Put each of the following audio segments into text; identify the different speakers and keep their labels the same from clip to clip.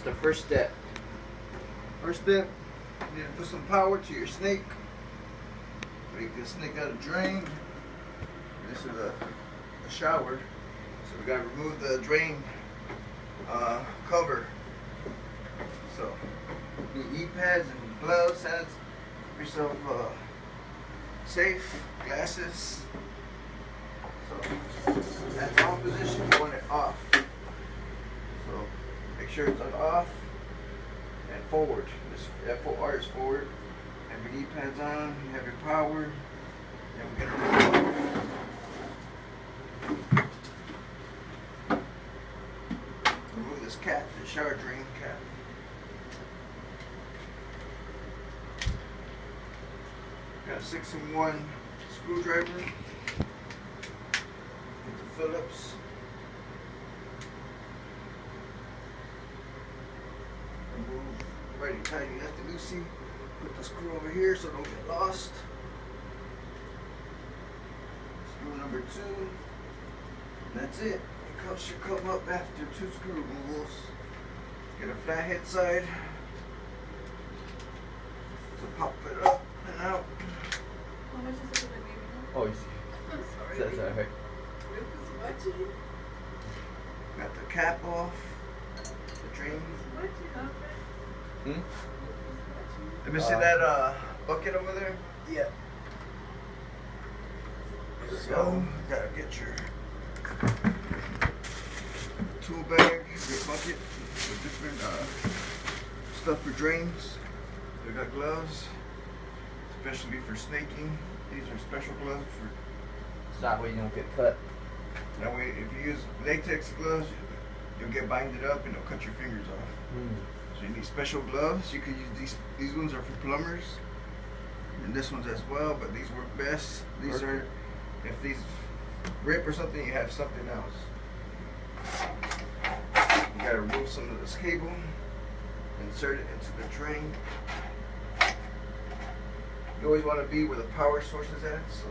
Speaker 1: the first step?
Speaker 2: First step, you need to put some power to your snake. So you can snake out a drain. This is a shower. So we gotta remove the drain cover. So you need e-pads and gloves, hands, yourself safe, glasses. So that's on position, you want it off. So make sure it's on off and forward. This FOR is forward. Have your e-pads on, you have your power. Then we're gonna remove this cap, the shower drain cap. Got a 6-in-1 screwdriver. Get the Phillips. Remove righty tighty lefty loosey. Put the screw over here so it don't get lost. Screw number 2. And that's it. The cup should come up after 2 screw removals. Get a flathead side. So pop it up and out.
Speaker 3: How much is it for the baby now?
Speaker 1: Oh, you see.
Speaker 3: I'm sorry.
Speaker 1: That's alright.
Speaker 3: It was smudgy.
Speaker 2: Got the cap off. The drain.
Speaker 3: Smudgy, huh?
Speaker 1: Hmm?
Speaker 2: Let me see that bucket over there.
Speaker 1: Yeah.
Speaker 2: So, gotta get your tool bag, your bucket with different stuff for drains. We got gloves, especially for snaking. These are special gloves for.
Speaker 1: So that way you don't get cut.
Speaker 2: That way, if you use latex gloves, you'll get binded up and it'll cut your fingers off. So you need special gloves. You could use these ones are for plumbers, and this one's as well. But these work best. These are, if these rip or something, you have something else. You gotta remove some of this cable, insert it into the drain. You always want to be where the power source is at. So.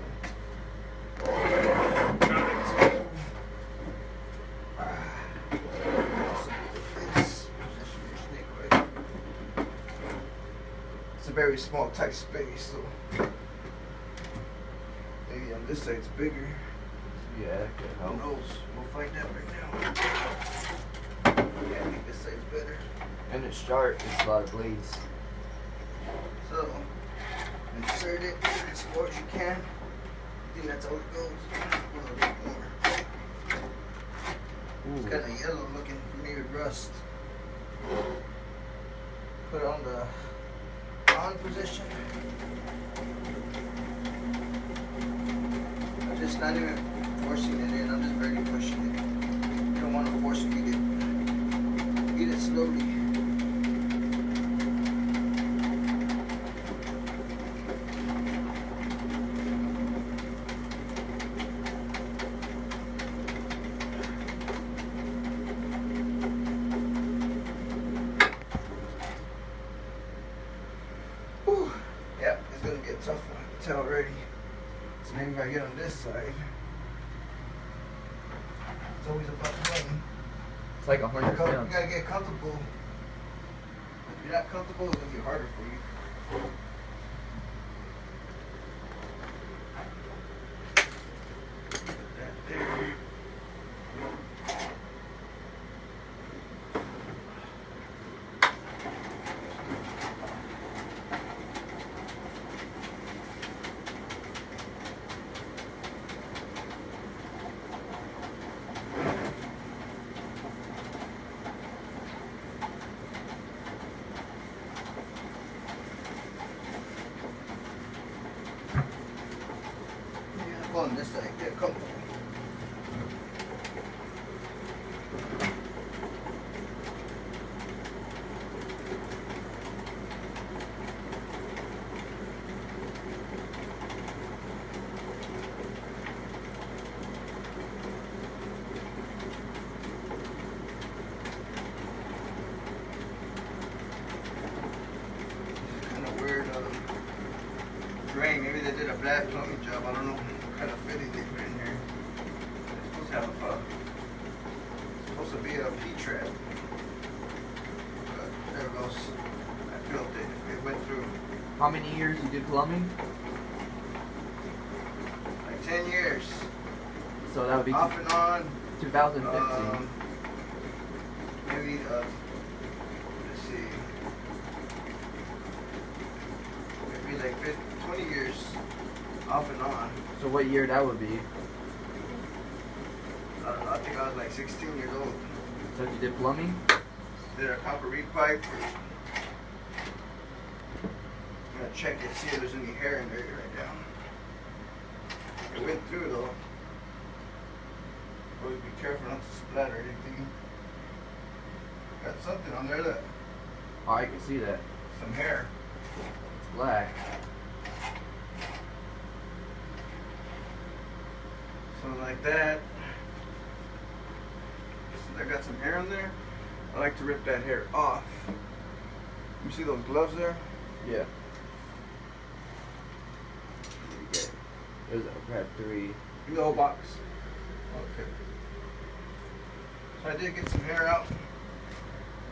Speaker 2: It's a very small, tight space, so maybe on this side it's bigger.
Speaker 1: Yeah, that could
Speaker 2: Who
Speaker 1: help.
Speaker 2: knows? We'll find out right now. Yeah, I think this side's better.
Speaker 1: And it's sharp. It's a lot of blades.
Speaker 2: So, insert it as far as you can. I think that's how it goes. A little bit more. It's kind of yellow looking, maybe rust. Put it on the on position. I'm just not even forcing it in, I'm just barely pushing it. You don't want to force feed it. Feed it slowly. Whew. Yeah, it's gonna get tough, I can tell already. So maybe if I get on this side, it's always about playing.
Speaker 1: It's like 100
Speaker 2: You
Speaker 1: pounds.
Speaker 2: gotta get comfortable. If you're not comfortable, it's gonna be harder for you. That there. Yeah, on this side, get comfortable. Kind of weird drain. Maybe they did a bad plumbing job. I don't know what kind of fitting they put in here. It's supposed to have it's supposed to be a P-trap.
Speaker 1: How many years you did plumbing?
Speaker 2: Like 10 years.
Speaker 1: So that would be
Speaker 2: Off and on.
Speaker 1: 2015.
Speaker 2: Maybe, let's see. Maybe like 20 years off and on.
Speaker 1: So what year that would be?
Speaker 2: I don't know, I think I was like 16 years old.
Speaker 1: So you did plumbing?
Speaker 2: Did a copper reed pipe. I'm gonna check it, see if there's any hair in there right now. It went through though. Always be careful not to splatter anything. Got something on there, look.
Speaker 1: Oh, I can see that.
Speaker 2: Some hair.
Speaker 1: It's black.
Speaker 2: Something like that. So I got some hair on there. I like to rip that hair off. You see those gloves there?
Speaker 1: Yeah. There's a grab 3.
Speaker 2: Give me the whole box. Okay. So I did get some hair out.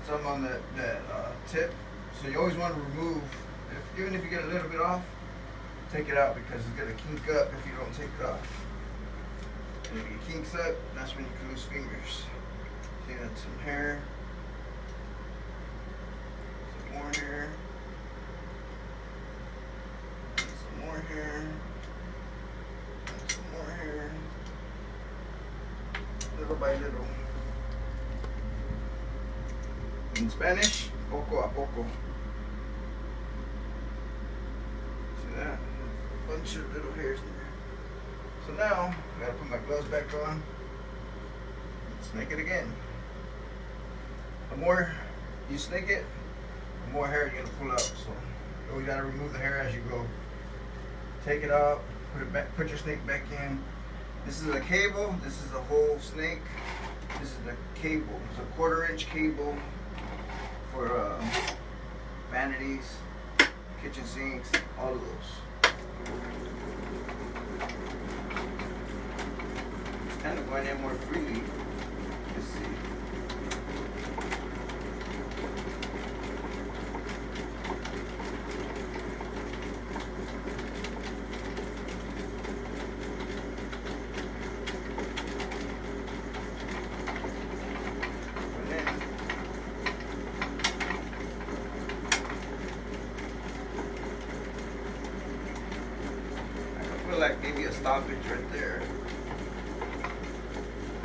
Speaker 2: Some on that tip. So you always want to remove, even if you get a little bit off, take it out because it's going to kink up if you don't take it off. And if it kinks up, that's when you can lose fingers. See, that's some hair. Some more hair. And some more hair. And some more hair. Little by little. In Spanish, poco a poco. See that? A bunch of little hairs in there. So now, I gotta put my gloves back on. Snake it again. The more you snake it, the more hair you're gonna pull out. So you always gotta remove the hair as you go. Take it out, put it back, put your snake back in. This is a cable, this is a whole snake. This is the cable. It's a 1/4-inch cable for vanities, kitchen sinks, all of those. It's kind of going in more freely. Let's see. Like maybe a stoppage right there.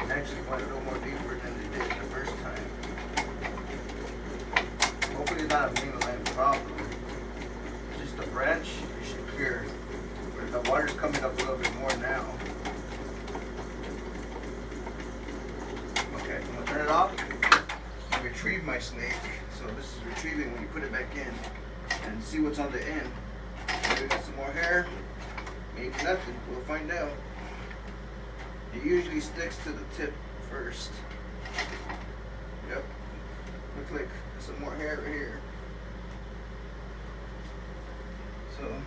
Speaker 2: It actually went a little more deeper than it did the first time. Hopefully it's not a main line problem. Just a branch, it should clear. But the water's coming up a little bit more now. Okay, I'm gonna turn it off and retrieve my snake. So this is retrieving when you put it back in and see what's on the end. We got some more hair. Maybe nothing, we'll find out. It usually sticks to the tip first. Yep. Looks like some more hair right here. So,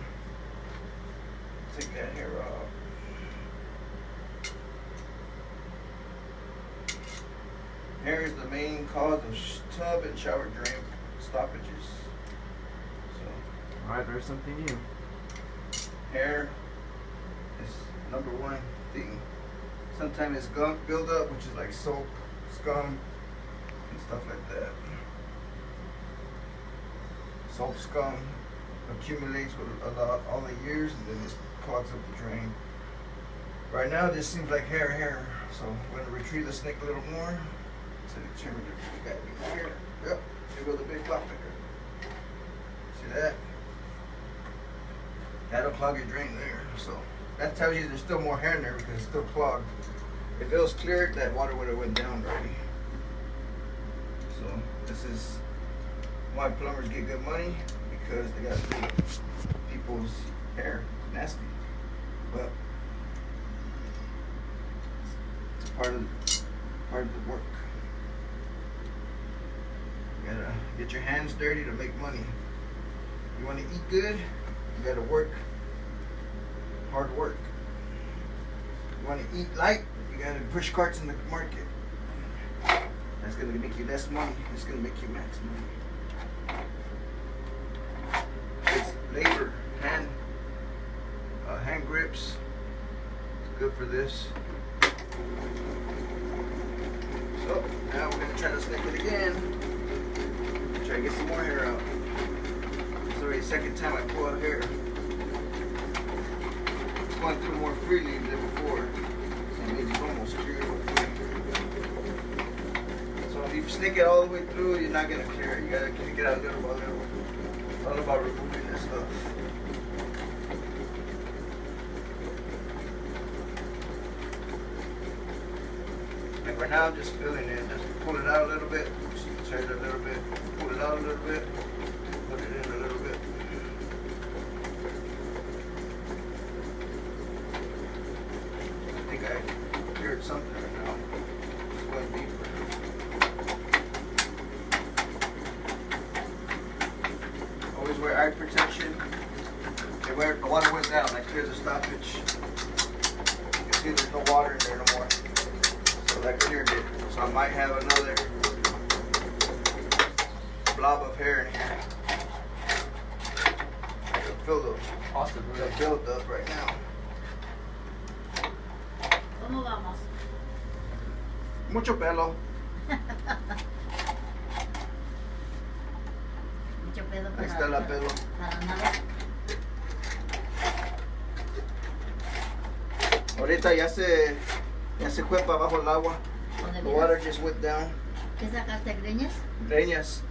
Speaker 2: take that hair off. Hair is the main cause of tub and shower drain stoppages. So,
Speaker 1: Alright, there's something new.
Speaker 2: hair is number one thing. Sometimes it's gunk buildup, which is like soap, scum, and stuff like that. Soap scum accumulates with a lot all the years, and then this clogs up the drain. Right now, this seems like hair. So I'm going to retrieve the snake a little more to determine if we got any more hair. Yep, there goes the big block there. See that? That'll clog your drain there. So that tells you there's still more hair in there because it's still clogged. If it was cleared, that water would have went down already. So this is why plumbers get good money, because they got to clean people's hair. It's nasty, but it's part of the work. You gotta get your hands dirty to make money. You want to eat good, you gotta work. Hard work. You want to eat light, you gotta push carts in the market. That's gonna make you less money. It's gonna make you max money. It's ladies for this. So now we're gonna try to snake it again. Try to get some more hair out. It's already the second time I pull out hair. It's going through more freely than before. So it means it's almost clear. So if you snake it all the way through, you're not gonna clear it. You gotta get out little by little. It's all about removing this stuff. Like right now, I'm just feeling it. Just pull it out a little bit, turn it a little bit, pull it out a little bit, put it in a little bit. I think I heard something right now. It's going deeper. Always wear eye protection. They wear the water went down, like clear the stoppage. You can see there's no water in there no more. So that cleared it. So I might have another blob of hair in here. I can feel the build up right now.
Speaker 4: ¿Cómo vamos?
Speaker 2: Mucho pelo.
Speaker 4: Mucho pedo
Speaker 2: Ahí está la pelo.
Speaker 4: para nada.
Speaker 2: Ahorita ya se fue para abajo el agua.
Speaker 4: ¿Dónde
Speaker 2: The
Speaker 4: vienes?
Speaker 2: water just went down.
Speaker 4: ¿Qué sacaste, greñas?
Speaker 2: Greñas.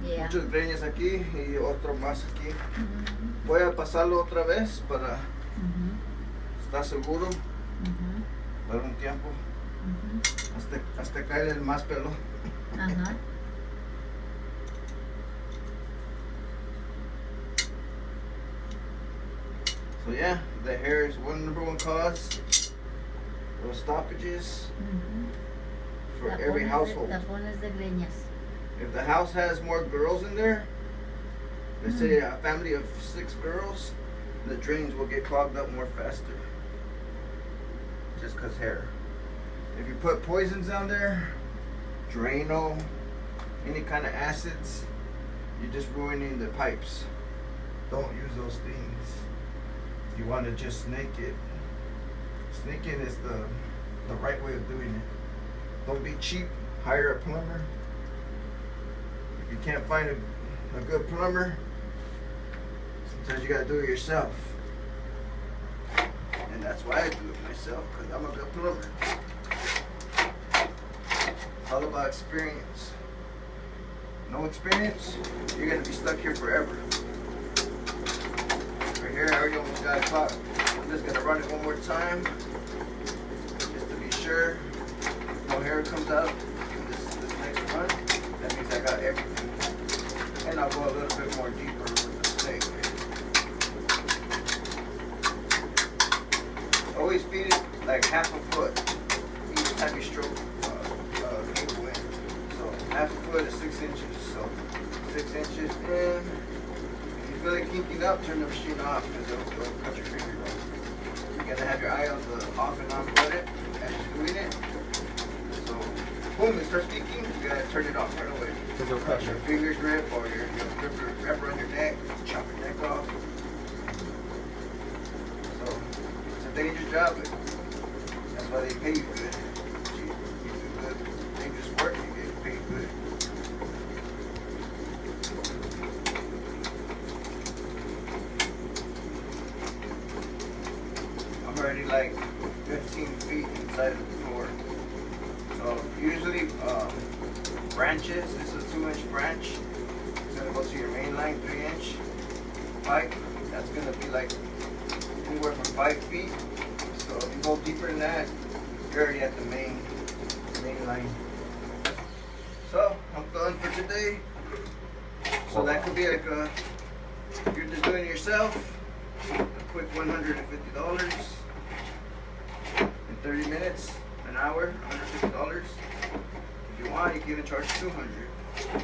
Speaker 4: Yeah.
Speaker 2: Muchas greñas aquí y otro más aquí.
Speaker 4: Mhm.
Speaker 2: Voy a pasarlo otra vez para
Speaker 4: Mhm.
Speaker 2: estar seguro
Speaker 4: Mhm.
Speaker 2: por un tiempo.
Speaker 4: Mhm.
Speaker 2: Hasta caer el más pelo.
Speaker 4: Ajá.
Speaker 2: So yeah, the hair is number one cause of stoppages
Speaker 4: Mhm.
Speaker 2: for every household.
Speaker 4: Tapones de greñas.
Speaker 2: If the house has more girls in there, let's say a family of 6 girls, the drains will get clogged up more faster. Just cause hair. If you put poisons down there, Drano, any kind of acids, you're just ruining the pipes. Don't use those things. You want to just snake it. Snaking is the right way of doing it. Don't be cheap. Hire a plumber. If you can't find a good plumber, sometimes you gotta do it yourself. And that's why I do it myself, because I'm a good plumber. It's all about experience. No experience, you're gonna be stuck here forever. Right here, I already almost got it caught. I'm just gonna run it one more time, just to be sure no hair comes out in this next run. That means I got everything. And I'll go a little bit more deeper with the snake. Always feed it like half a foot each time you stroke cable in. So half a foot is 6 inches. So 6 inches in. If you feel it kinking up, turn the machine off because it'll cut your fingers off. You gotta have your eye on the off and on button as you're doing it. So boom, it starts kinking, you gotta turn it off right away.
Speaker 1: Because it'll cut
Speaker 2: Your fingers rip or your rip around your neck, chop your neck off. So it's a dangerous job, but that's why they pay you good. You do good, dangerous work, you get paid good. I'm already like 15 feet inside of the floor. So usually branches, this is a 2-inch branch. It's gonna go to your main line, 3-inch pipe. That's gonna be like anywhere from 5 feet. So if you go deeper than that, you're already at the main line. So I'm done for today. So that could be like if you're just doing it yourself, a quick $150 in 30 minutes, an hour, $150. If you want, you can even charge $200.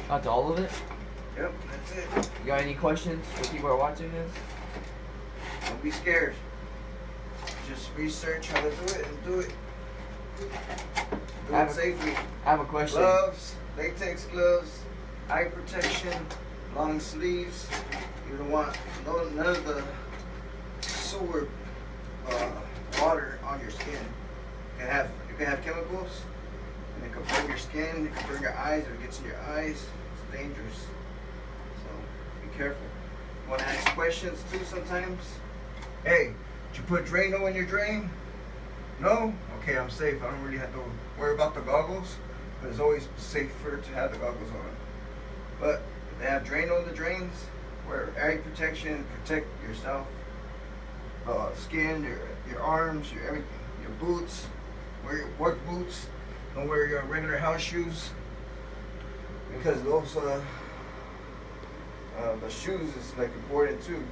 Speaker 1: That's all of it?
Speaker 2: Yep, that's it.
Speaker 1: You got any questions when people are watching this?
Speaker 2: Don't be scared. Just research how to do it and do it. Do it safely.
Speaker 1: I have a question.
Speaker 2: Gloves, latex gloves, eye protection, long sleeves. You don't want none of the sewer water on your skin. You can have chemicals, and it can burn your skin, it can burn your eyes, if it gets in your eyes, it's dangerous. So be careful. You want to ask questions too sometimes? Hey, did you put Drano in your drain? No? Okay, I'm safe. I don't really have to worry about the goggles, but it's always safer to have the goggles on. But if they have Drano in the drains, wear eye protection, protect yourself, skin, your arms, your everything, your boots, wear your work boots, don't wear your regular house shoes, because those the shoes is like important too.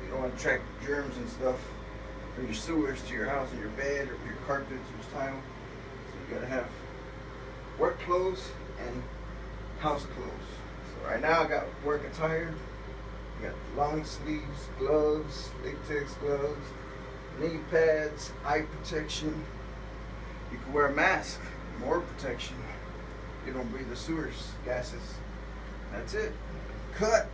Speaker 2: You don't want to attract germs and stuff from your sewers to your house and your bed or your carpets or tile. So you gotta have work clothes and house clothes. So right now I got work attire. I got long sleeves, gloves, latex gloves, knee pads, eye protection. You can wear a mask, more protection. You don't breathe the sewers gases. That's it. Cut.